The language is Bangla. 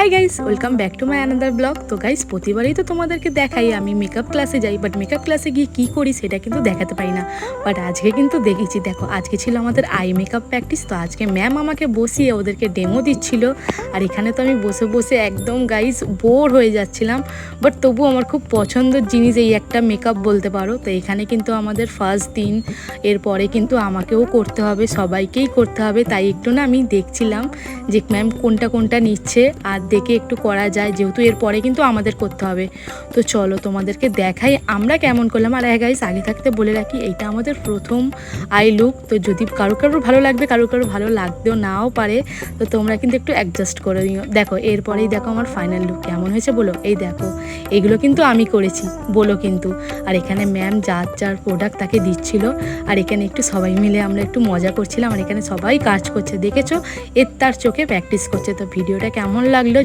Hi guys, welcome back to my another blog. তো গাইস, প্রতিবারই তো তোমাদেরকে দেখাই আমি মেকআপ ক্লাসে যাই, বাট মেকআপ ক্লাসে গিয়ে কী করি সেটা কিন্তু দেখাতে পারি না। বাট আজকে কিন্তু দেখেছি। দেখো, আজকে ছিল আমাদের আই মেকআপ প্র্যাকটিস। তো আজকে ম্যাম আমাকে বসিয়ে ওদেরকে ডেমো দিচ্ছিল, আর এখানে তো আমি বসে বসে একদম গাইস বোর হয়ে যাচ্ছিলাম। বাট তবু আমার খুব পছন্দের জিনিস এই একটা মেকআপ বলতে পারো। তো এখানে কিন্তু আমাদের ফার্স্ট দিন, এরপরে কিন্তু আমাকেও করতে হবে, সবাইকেই করতে হবে। তাই একটু না আমি দেখছিলাম যে ম্যাম কোনটা কোনটা নিচ্ছে, আর দেখে একটু করা যায়, যেহেতু এরপরে কিন্তু আমাদের করতে হবে। তো চলো তোমাদেরকে দেখাই আমরা কেমন করলাম। আর গাইস, আগে থাকতে বলে রাখি এইটা আমাদের প্রথম আই লুক। তো যদি কারো ভালো লাগবে, কারো ভালো লাগতেও নাও পারে, তো তোমরা কিন্তু একটু অ্যাডজাস্ট করে নিও। দেখো এরপরেই দেখো আমার ফাইনাল লুক কেমন হয়েছে বলো। এই দেখো, এগুলো কিন্তু আমি করেছি বলো কিন্তু। আর এখানে ম্যাম যার যার প্রোডাক্ট তাকে দিচ্ছিল, আর এখানে একটু সবাই মিলে আমরা একটু মজা করছিলাম। আর এখানে সবাই কাজ করছে, দেখেছো, এর তার চোখে প্র্যাকটিস করছে। তো ভিডিওটা কেমন লাগলো